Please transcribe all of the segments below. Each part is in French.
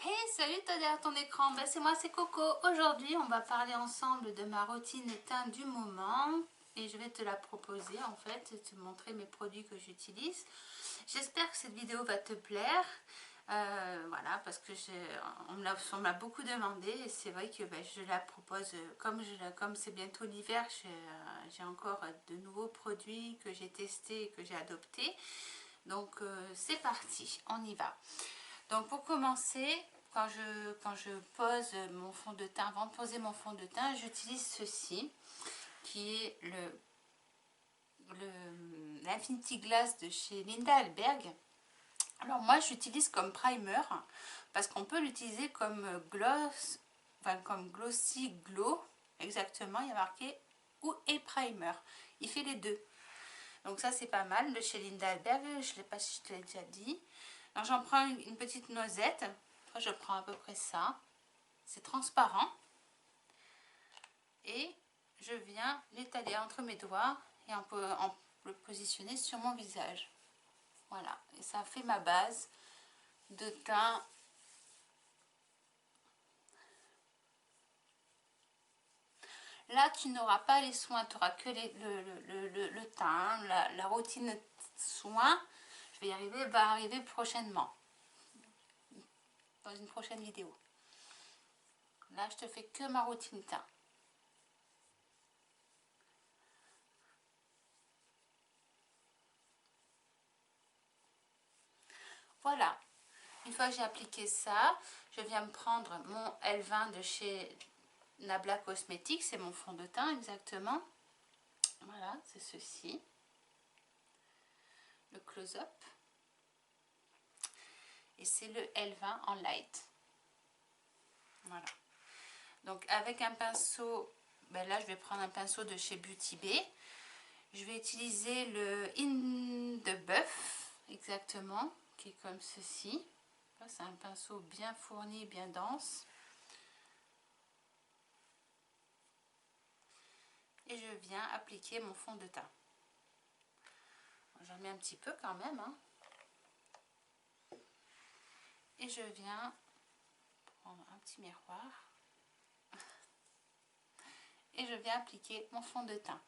Hey, salut, t'as derrière ton écran, c'est moi, c'est Coco. Aujourd'hui, on va parler ensemble de ma routine teint du moment et je vais te la proposer en fait, te montrer mes produits que j'utilise. J'espère que cette vidéo va te plaire. Voilà, parce que on m'a beaucoup demandé et c'est vrai que je la propose, comme c'est bientôt l'hiver, j'ai encore de nouveaux produits que j'ai testés et que j'ai adoptés. Donc c'est parti, on y va. Donc pour commencer, quand je pose mon fond de teint, avant de poser mon fond de teint, j'utilise ceci, qui est l'Infinity Glass de chez Linda Alberg. Alors moi j'utilise comme primer, parce qu'on peut l'utiliser comme gloss, enfin comme glossy glow, exactement, il y a marqué ou et primer, il fait les deux. Donc ça c'est pas mal, de chez Linda Alberg, je ne sais pas si je te l'ai déjà dit. Alors j'en prends une petite noisette, je prends à peu près ça, c'est transparent. Et je viens l'étaler entre mes doigts et on peut le positionner sur mon visage. Voilà, et ça fait ma base de teint. Là, tu n'auras pas les soins, tu n'auras que le teint, la routine soins. Je vais y arriver, va arriver prochainement, dans une prochaine vidéo. Là, je te fais que ma routine teint. Voilà, une fois que j'ai appliqué ça, je viens me prendre mon L20 de chez Nabla Cosmetics, c'est mon fond de teint exactement. Voilà, c'est ceci, le close-up. Et c'est le L20 en light. Voilà. Donc avec un pinceau, là je vais prendre un pinceau de chez Beauty Bay. Je vais utiliser le In the Buff, exactement, qui est comme ceci. C'est un pinceau bien fourni, bien dense. Et je viens appliquer mon fond de teint. J'en mets un petit peu quand même. Et je viens prendre un petit miroir. Et je viens appliquer mon fond de teint.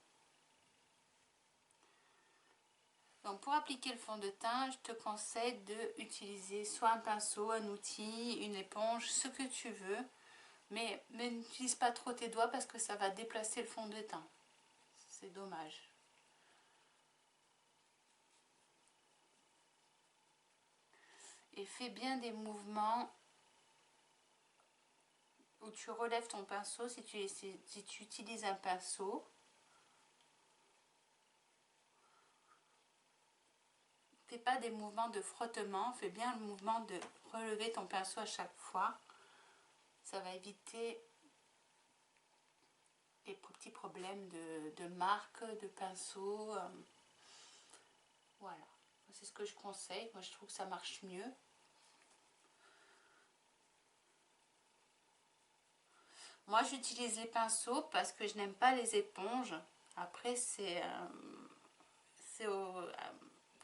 Donc pour appliquer le fond de teint, je te conseille d'utiliser soit un pinceau, un outil, une éponge, ce que tu veux. Mais n'utilise pas trop tes doigts parce que ça va déplacer le fond de teint. C'est dommage. Et fais bien des mouvements où tu relèves ton pinceau si tu utilises un pinceau. Fais pas des mouvements de frottement, fais bien le mouvement de relever ton pinceau à chaque fois. Ça va éviter les petits problèmes de marque, de pinceau. Voilà, c'est ce que je conseille. Moi, je trouve que ça marche mieux. Moi, j'utilise les pinceaux parce que je n'aime pas les éponges. Après,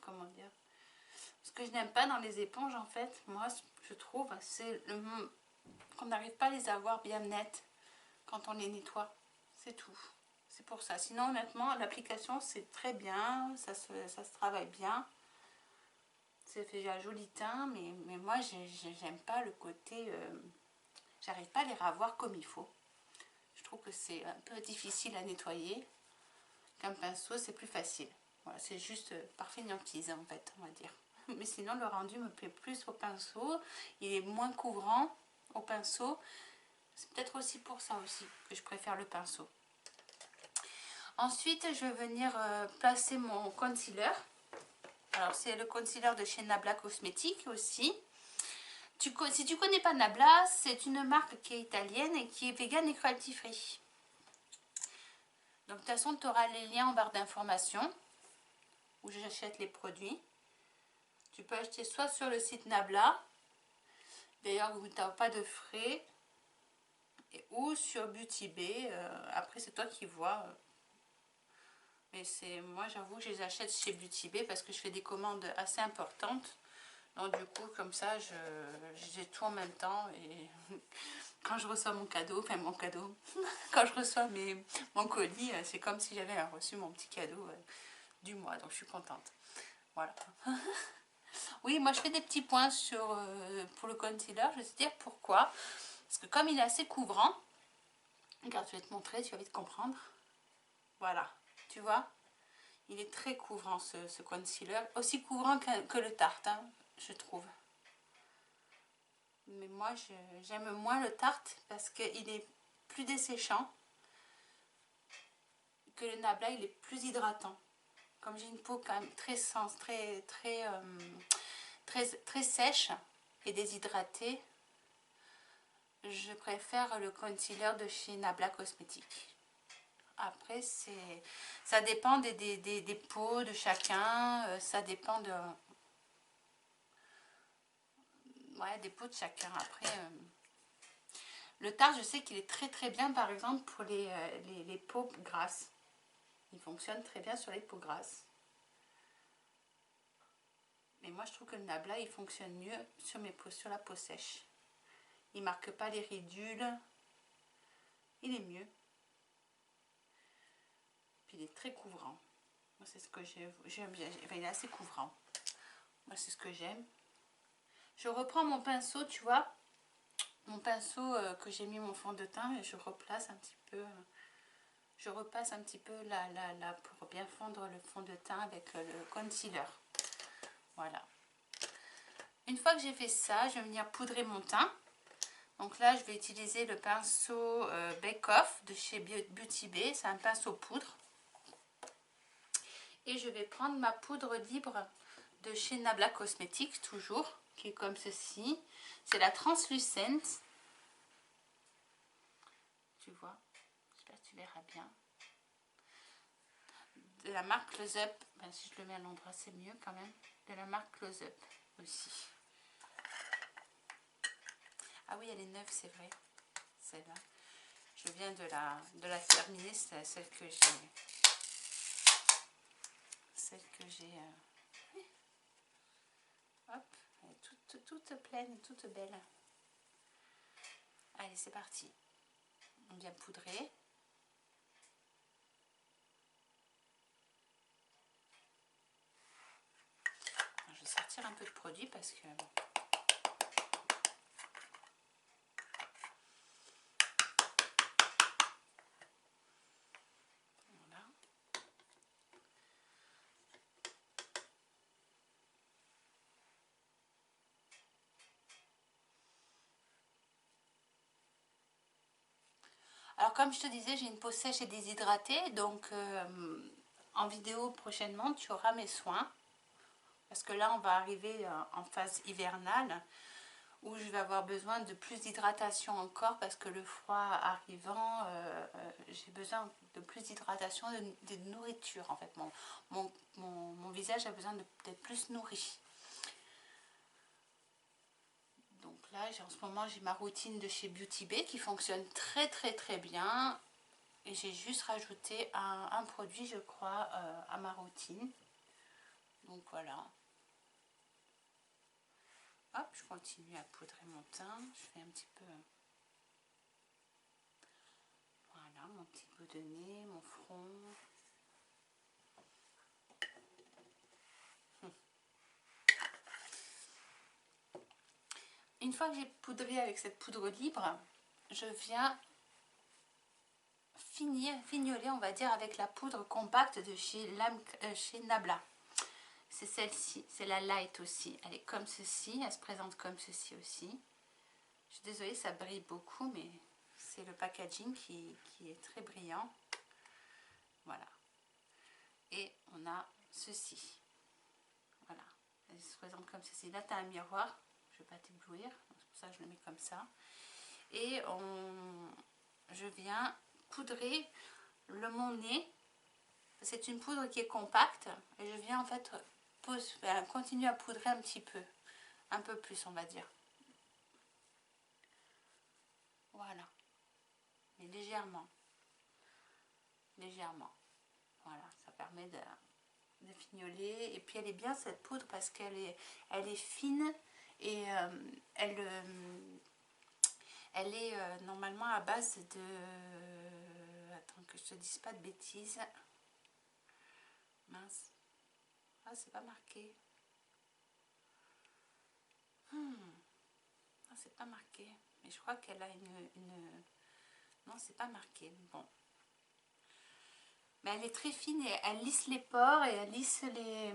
comment dire, ce que je n'aime pas dans les éponges, en fait, moi, je trouve, c'est qu'on n'arrive pas à les avoir bien nettes quand on les nettoie. C'est tout. C'est pour ça. Sinon, honnêtement, l'application, c'est très bien. Ça se travaille bien. Ça fait un joli teint, mais moi, j'aime pas le côté... j'arrive pas à les ravoir comme il faut. Je trouve que c'est un peu difficile à nettoyer. Qu'un pinceau, c'est plus facile. Voilà, c'est juste par fainéantise, en fait, on va dire. Mais sinon, le rendu me plaît plus au pinceau. Il est moins couvrant au pinceau. C'est peut-être aussi pour ça aussi que je préfère le pinceau. Ensuite, je vais venir placer mon concealer. Alors, c'est le concealer de chez Nabla Cosmetics aussi. Si tu connais pas Nabla, c'est une marque qui est italienne et qui est vegan et cruelty free. Donc de toute façon, tu auras les liens en barre d'informations où j'achète les produits. Tu peux acheter soit sur le site Nabla, d'ailleurs où tu n'as pas de frais, ou sur Beauty Bay. Après, c'est toi qui vois. Mais moi, j'avoue que je les achète chez Beauty Bay parce que je fais des commandes assez importantes. Donc du coup, comme ça, j'ai tout en même temps. Et quand je reçois mon cadeau, enfin mon cadeau, quand je reçois mon colis, c'est comme si j'avais reçu mon petit cadeau du mois. Donc je suis contente. Voilà. Oui, moi je fais des petits points pour le concealer. Je vais te dire pourquoi. Parce que comme il est assez couvrant, regarde, je vais te montrer, tu vas vite comprendre. Voilà, tu vois, il est très couvrant ce concealer. Aussi couvrant que le Tarte, hein, je trouve. Mais moi, j'aime moins le Tarte parce qu'il est plus desséchant que le Nabla, il est plus hydratant. Comme j'ai une peau quand même très sèche et déshydratée, je préfère le concealer de chez Nabla Cosmétiques. Après, ça dépend des peaux de chacun, ça dépend des peaux de chacun. Après, le Tarte, je sais qu'il est très bien, par exemple, pour les peaux grasses. Il fonctionne très bien sur les peaux grasses. Mais moi, je trouve que le Nabla, il fonctionne mieux sur la peau sèche. Il marque pas les ridules. Il est mieux. Puis il est très couvrant. Moi, c'est ce que j'aime bien. Enfin, il est assez couvrant. Moi, c'est ce que j'aime. Je reprends mon pinceau, tu vois. Mon pinceau que j'ai mis mon fond de teint et je replace un petit peu. Je repasse un petit peu là pour bien fondre le fond de teint avec le concealer. Voilà. Une fois que j'ai fait ça, je vais venir poudrer mon teint. Donc là, je vais utiliser le pinceau Bake Off de chez Beauty Bay. C'est un pinceau poudre. Et je vais prendre ma poudre libre de chez Nabla Cosmétiques, toujours, qui est comme ceci. C'est la Translucent. Tu vois, j'espère que tu verras bien. De la marque Close Up. Ben, si je le mets à l'endroit, c'est mieux quand même. De la marque Close Up aussi. Ah oui, elle est neuve, c'est vrai. Celle-là. Je viens de la terminer, c'est celle que j'ai. Hop, elle est toute pleine, toute belle. Allez, c'est parti. On vient poudrer. Je vais sortir un peu de produit parce que... Voilà. Alors comme je te disais, j'ai une peau sèche et déshydratée, donc en vidéo prochainement, tu auras mes soins. Parce que là, on va arriver en phase hivernale, où je vais avoir besoin de plus d'hydratation encore, parce que le froid arrivant, j'ai besoin de plus d'hydratation, de nourriture en fait. Mon visage a besoin d'être plus nourri. Donc là, en ce moment, j'ai ma routine de chez Beauty Bay qui fonctionne très bien. Et j'ai juste rajouté un produit, je crois, à ma routine. Donc voilà. Hop, je continue à poudrer mon teint. Je fais un petit peu... Voilà, mon petit bout de nez, mon front. Une fois que j'ai poudré avec cette poudre libre, je viens fignoler, on va dire, avec la poudre compacte de chez Nabla. C'est celle-ci, c'est la light aussi. Elle est comme ceci, elle se présente comme ceci aussi. Je suis désolée, ça brille beaucoup, mais c'est le packaging qui est très brillant. Voilà. Et on a ceci. Voilà. Elle se présente comme ceci. Là, tu as un miroir. Je ne vais pas t'éblouir. C'est pour ça que je le mets comme ça. Et je viens poudrer mon nez. C'est une poudre qui est compacte. Et je viens en fait continuer à poudrer un petit peu. Un peu plus, on va dire. Voilà. Mais légèrement. Légèrement. Voilà. Ça permet de fignoler. Et puis elle est bien cette poudre parce qu'elle est fine et elle est normalement à base de... Attends que je te dise pas de bêtises. Mince. Ah, c'est pas marqué. Ah, c'est pas marqué. Mais je crois qu'elle a une... Non, c'est pas marqué. Bon. Mais elle est très fine et elle lisse les pores et elle lisse les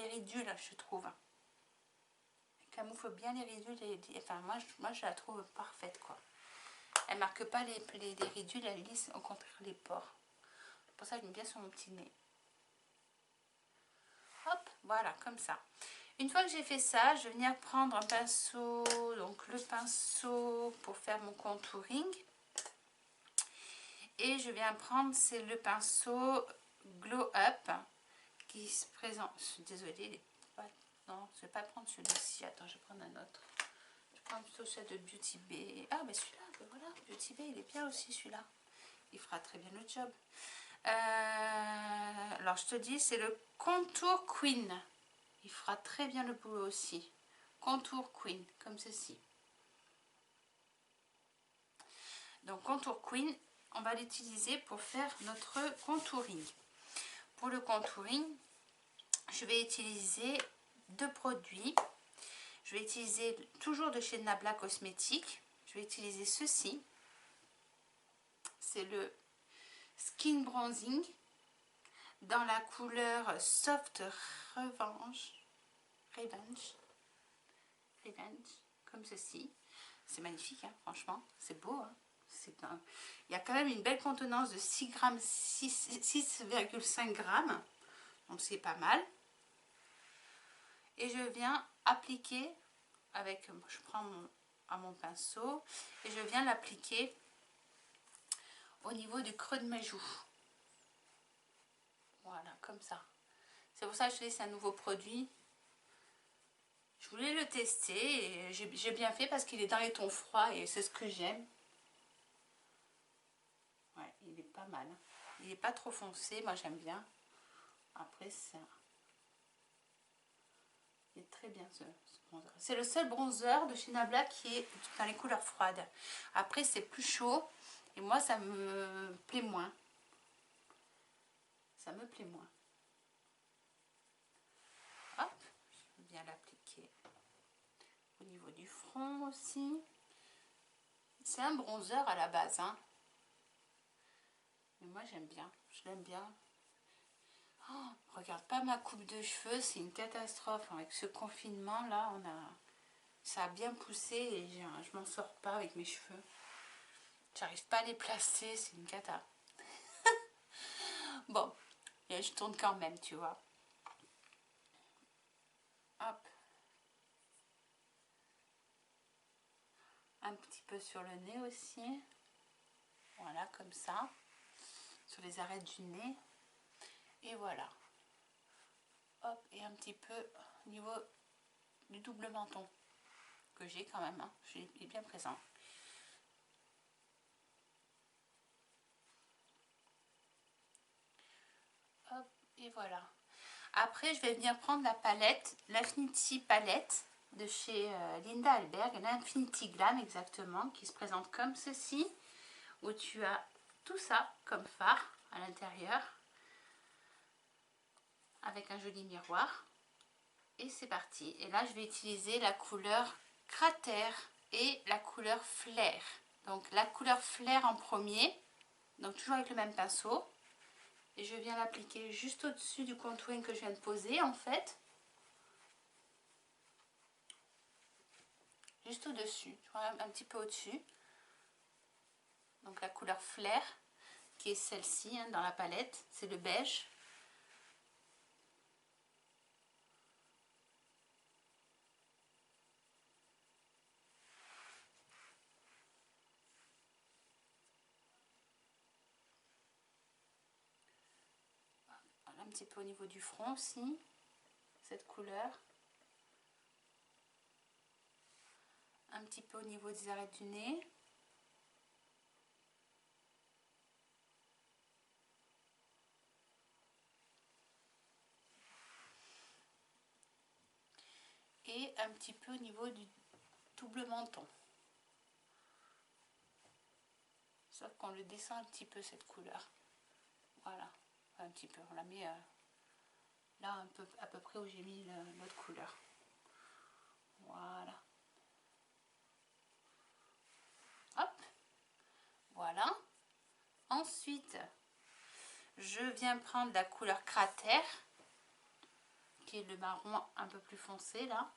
ridules, je trouve. Elle camoufle bien les ridules. Enfin, moi, je la trouve parfaite, quoi. Elle marque pas les ridules, elle lisse au contraire les pores. Pour ça, j'aime bien sur mon petit nez. Hop, voilà, comme ça. Une fois que j'ai fait ça, je vais venir prendre un pinceau, donc le pinceau pour faire mon contouring. Et je viens prendre, c'est le pinceau Glow Up qui se présente. Je suis désolée, il est pas... Non, je vais pas prendre celui-ci. Attends, je vais prendre un autre. Je prends plutôt celui de Beauty Bay. Ah, mais celui-là, ben voilà, Beauty Bay, il est bien aussi celui-là. Il fera très bien le job. Alors, je te dis, c'est le Contour Queen. Il fera très bien le boulot aussi. Contour Queen, comme ceci. Donc, Contour Queen, on va l'utiliser pour faire notre contouring. Pour le contouring, je vais utiliser 2 produits. Je vais utiliser toujours de chez Nabla Cosmétiques. Je vais utiliser ceci. C'est le Skin Bronzing dans la couleur Soft Revenge, comme ceci. C'est magnifique, hein, franchement, c'est beau. Hein. Il y a quand même une belle contenance de 6,5 grammes, donc c'est pas mal. Et je viens appliquer avec, je prends mon pinceau et je viens l'appliquer au niveau du creux de mes joues. Voilà, comme ça. C'est pour ça que je laisse un nouveau produit. Je voulais le tester et j'ai bien fait parce qu'il est dans les tons froids et c'est ce que j'aime. Ouais, il est pas mal. Il n'est pas trop foncé, moi j'aime bien. Après, il est très bien ce bronzer. C'est le seul bronzer de chez Nabla qui est dans les couleurs froides. Après, c'est plus chaud et moi ça me plaît moins. Ça me plaît moins. Hop, je viens l'appliquer au niveau du front aussi. C'est un bronzer à la base, hein. Mais moi j'aime bien, je l'aime bien. Oh, regarde pas ma coupe de cheveux, c'est une catastrophe. Avec ce confinement là, ça a bien poussé et je m'en sors pas avec mes cheveux. J'arrive pas à les placer, c'est une cata. Bon, et je tourne quand même, tu vois. Hop. Un petit peu sur le nez aussi. Voilà, comme ça. Sur les arêtes du nez. Et voilà. Hop, et un petit peu au niveau du double menton. Que j'ai quand même, hein. Il est bien présent. Hop, et voilà. Après, je vais venir prendre la palette, l'Infinity palette de chez Linda Alberg, l'Infinity Glam exactement, qui se présente comme ceci, où tu as tout ça comme fard à l'intérieur, avec un joli miroir. Et c'est parti. Et là, je vais utiliser la couleur Cratère et la couleur Flair. Donc la couleur Flair en premier, donc toujours avec le même pinceau. Et je viens l'appliquer juste au-dessus du contouring que je viens de poser en fait. Juste au-dessus, tu vois, un petit peu au-dessus. Donc la couleur Flair, qui est celle-ci hein, dans la palette, c'est le beige. Voilà, un petit peu au niveau du front aussi, cette couleur. Un petit peu au niveau des arêtes du nez. et un petit peu au niveau du double menton. Sauf qu'on le descend un petit peu cette couleur. Voilà, un petit peu. On la met là un peu, à peu près où j'ai mis l'autre couleur. Voilà. Hop. Voilà. Ensuite, je viens prendre la couleur cratère, qui est le marron un peu plus foncé là.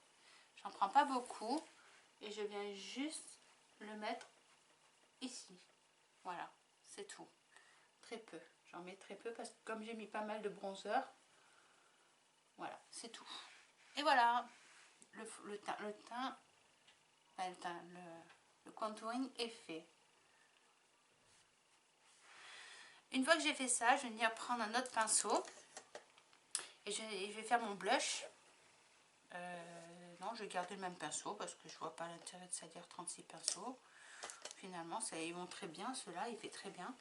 J'en prends pas beaucoup et je viens juste le mettre ici. Voilà, c'est tout. Très peu. J'en mets très peu parce que comme j'ai mis pas mal de bronzer, voilà, c'est tout. Et voilà, le contouring est fait. Une fois que j'ai fait ça, je vais venir prendre un autre pinceau et je vais faire mon blush. Non, je vais garder le même pinceau parce que je vois pas l'intérêt de ça dire 36 pinceaux. Finalement, ça, ils vont très bien, ceux-là, il fait très bien.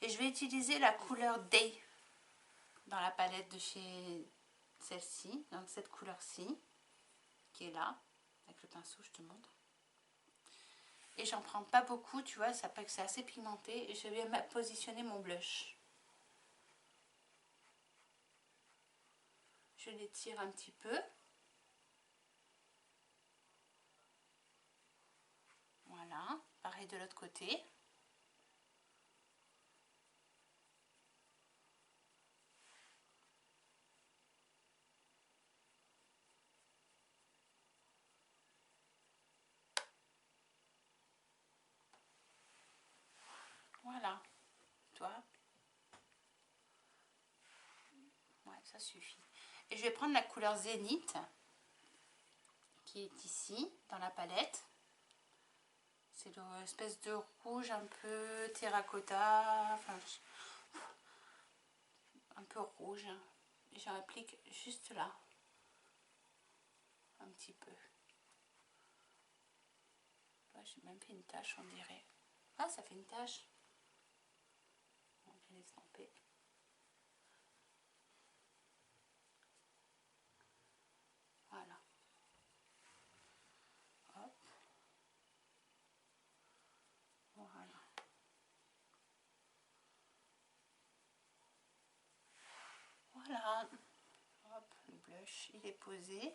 Et je vais utiliser la couleur Day dans la palette de chez celle-ci, donc cette couleur-ci, qui est là, avec le pinceau, je te montre. Et j'en prends pas beaucoup, tu vois, ça fait que c'est assez pigmenté. Et je vais positionner mon blush. Je l'étire un petit peu. Voilà, pareil de l'autre côté. Voilà, toi. Ouais, ça suffit. Et je vais prendre la couleur Zénith, qui est ici, dans la palette. C'est l'espèce de rouge un peu terracotta, enfin, un peu rouge. Et j'applique juste là, un petit peu. Là, j'ai même fait une tache, on dirait. Ah, ça fait une tache. On va l'estomper. Voilà. Hop. Voilà. Voilà. Hop, le blush, il est posé.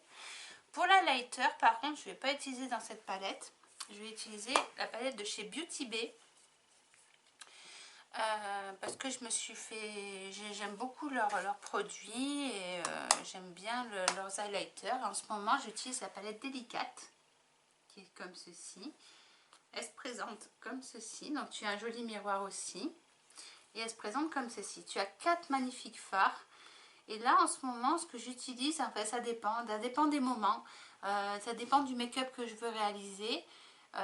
Pour la lighter, par contre, je ne vais pas utiliser dans cette palette. Je vais utiliser la palette de chez Beauty Bay. Parce que je me suis fait... J'aime beaucoup leurs produits et j'aime bien leurs highlighters. En ce moment, j'utilise la palette délicate, qui est comme ceci. Elle se présente comme ceci. Donc, tu as un joli miroir aussi. Et elle se présente comme ceci. Tu as 4 magnifiques fards. Et là, en ce moment, ce que j'utilise, en fait, ça dépend des moments. Ça dépend du make-up que je veux réaliser.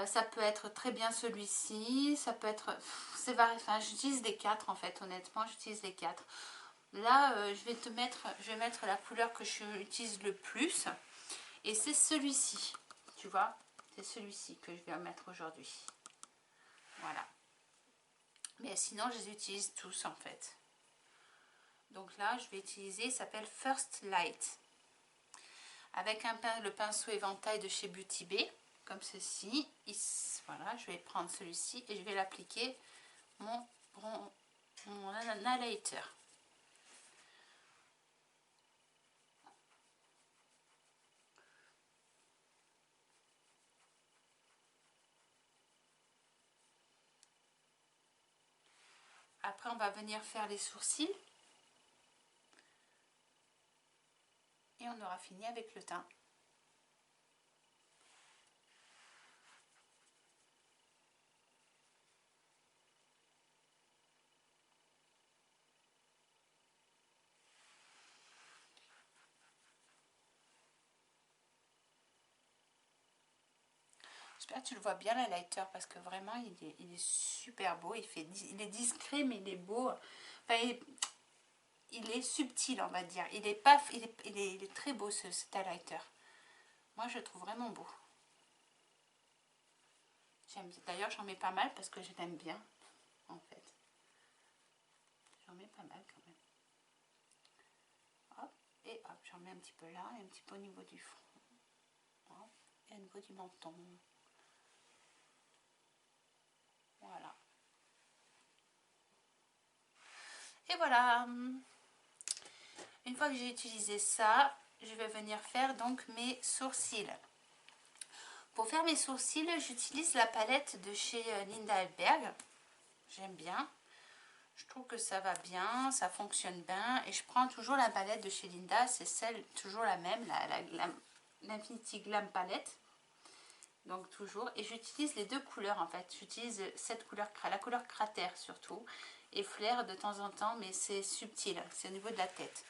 Ça peut être très bien celui-ci, ça peut être... C'est varié, enfin, j'utilise les 4 en fait, honnêtement, j'utilise les 4. Là, je vais mettre la couleur que j'utilise le plus. Et c'est celui-ci, tu vois. C'est celui-ci que je vais mettre aujourd'hui. Voilà. Mais sinon, je les utilise tous en fait. Donc là, je vais utiliser, il s'appelle First Light. Avec le pinceau éventail de chez Beauty Bay, comme ceci. Voilà, je vais prendre celui-ci et je vais l'appliquer mon highlighter. Après, on va venir faire les sourcils. Et on aura fini avec le teint. J'espère que tu le vois bien l'highlighter parce que vraiment il est super beau. Il est discret mais il est beau. Enfin, il est subtil, on va dire. Il est très beau cet highlighter. Moi, je le trouve vraiment beau. J'aime bien. D'ailleurs, j'en mets pas mal parce que je l'aime bien, en fait. J'en mets pas mal quand même. Hop, et hop, j'en mets un petit peu là et un petit peu au niveau du front. et au niveau du menton. Voilà. Et voilà. Une fois que j'ai utilisé ça, je vais venir faire donc mes sourcils. Pour faire mes sourcils, j'utilise la palette de chez Linda Hallberg. J'aime bien. Je trouve que ça va bien, ça fonctionne bien. Et je prends toujours la palette de chez Linda. C'est celle, toujours la même, l'Infinity Glam palette. Donc toujours. Et j'utilise les deux couleurs en fait. J'utilise cette couleur, la couleur cratère surtout. Et flair de temps en temps, mais c'est subtil. C'est au niveau de la tête.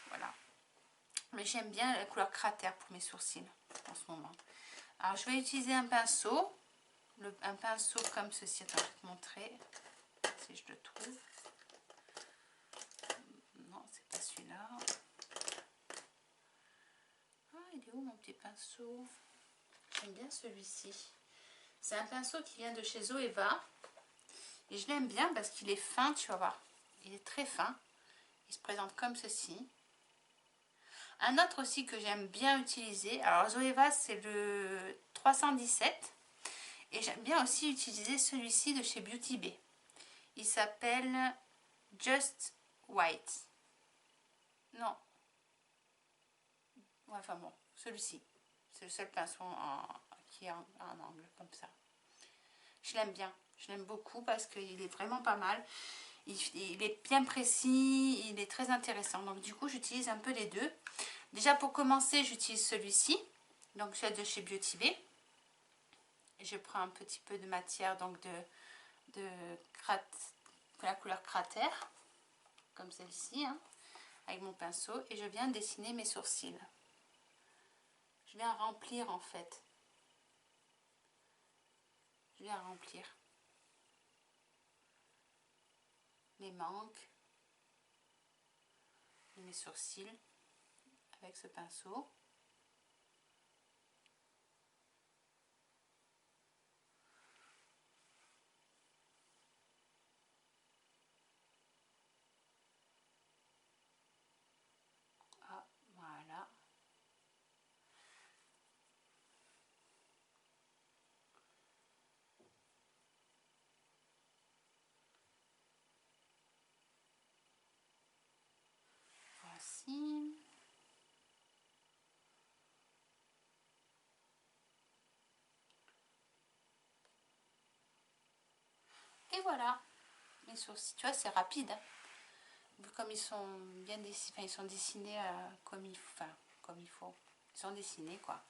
Voilà. Mais j'aime bien la couleur cratère pour mes sourcils en ce moment. Alors je vais utiliser un pinceau. Un pinceau comme ceci. Attends, je vais te montrer si je le trouve. Non, c'est pas celui-là. Ah, il est où mon petit pinceau? J'aime bien celui-ci. C'est un pinceau qui vient de chez Zoeva. Et je l'aime bien parce qu'il est fin, tu vas voir. Il est très fin. Il se présente comme ceci. Un autre aussi que j'aime bien utiliser. Alors Zoeva, c'est le 317. Et j'aime bien aussi utiliser celui-ci de chez Beauty Bay. Il s'appelle Just White. Non. Ouais, enfin bon, celui-ci. C'est le seul pinceau qui est en angle, comme ça. Je l'aime bien. Je l'aime beaucoup parce qu'il est vraiment pas mal. Il est bien précis, il est très intéressant. Donc du coup, j'utilise un peu les deux. Déjà pour commencer, j'utilise celui-ci. Donc celui de chez Beauty Bay. Et je prends un petit peu de matière donc de la couleur cratère. Comme celle-ci. Hein, avec mon pinceau. Et je viens dessiner mes sourcils. Je viens remplir en fait. Je viens remplir les manques de mes sourcils avec ce pinceau. Ah, voilà. Voici. Et voilà. Mes sourcils. Tu vois, c'est rapide. Hein. Comme ils sont bien dessinés, enfin, ils sont dessinés comme il faut. Ils sont dessinés, quoi.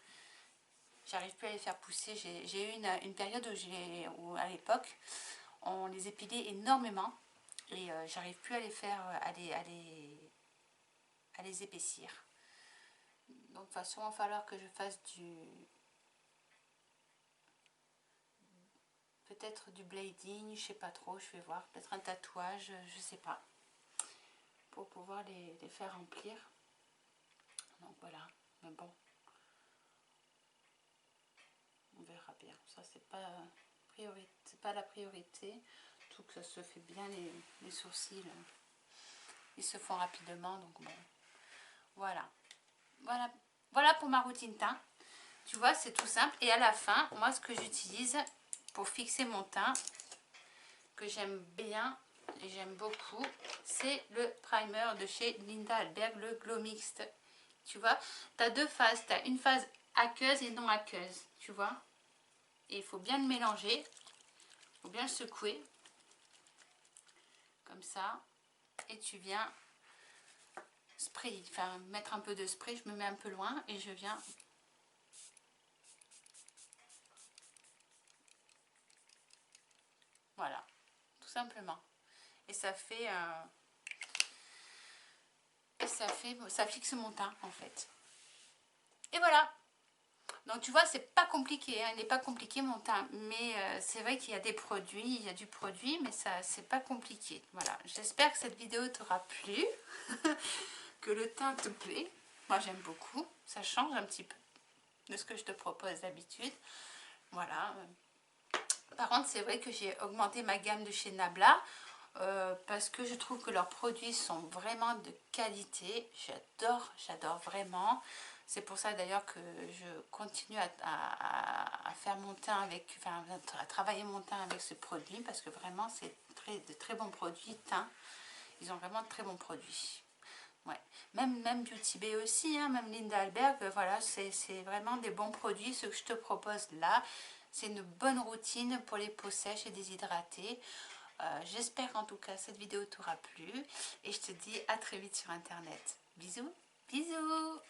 J'arrive plus à les faire pousser. J'ai eu une période où à l'époque, on les épilait énormément. Et j'arrive plus à les faire, à les épaissir. Donc de toute façon, il va falloir que je fasse peut-être du blading, je sais pas trop, je vais voir. Peut-être un tatouage, je sais pas. Pour pouvoir les faire remplir. Donc voilà, mais bon. On verra bien. Ça, c'est pas la priorité. Tout que ça se fait bien, les sourcils. Ils se font rapidement, donc bon. Voilà. Voilà pour ma routine teint. Tu vois, c'est tout simple. Et à la fin, moi, ce que j'utilise pour fixer mon teint, que j'aime bien et j'aime beaucoup, c'est le primer de chez Linda Hallberg, le Glow Mixte. Tu vois, tu as deux phases. Tu as une phase aqueuse et non aqueuse. Tu vois. Et il faut bien le mélanger. Il faut bien le secouer. Comme ça. Et tu viens spray, enfin mettre un peu de spray. Je me mets un peu loin et je viens... Voilà. Tout simplement. Et ça fait... ça fixe mon teint en fait. Et voilà. Donc tu vois, c'est pas compliqué, hein. Il n'est pas compliqué mon teint, mais c'est vrai qu'il y a des produits, il y a du produit, mais ça c'est pas compliqué. Voilà, j'espère que cette vidéo t'aura plu, que le teint te plaît. Moi j'aime beaucoup, ça change un petit peu de ce que je te propose d'habitude. Voilà. Par contre, c'est vrai que j'ai augmenté ma gamme de chez Nabla. Parce que je trouve que leurs produits sont vraiment de qualité. J'adore vraiment. C'est pour ça d'ailleurs que je continue à faire mon teint avec, enfin à travailler mon teint avec ce produit, parce que vraiment c'est de très bons produits teint. Ils ont vraiment de très bons produits. Ouais. Même Beauty Bay aussi, hein, même Linda Alberg, voilà, c'est vraiment des bons produits. Ce que je te propose là, c'est une bonne routine pour les peaux sèches et déshydratées. J'espère qu'en tout cas cette vidéo t'aura plu et je te dis à très vite sur internet. Bisous, bisous.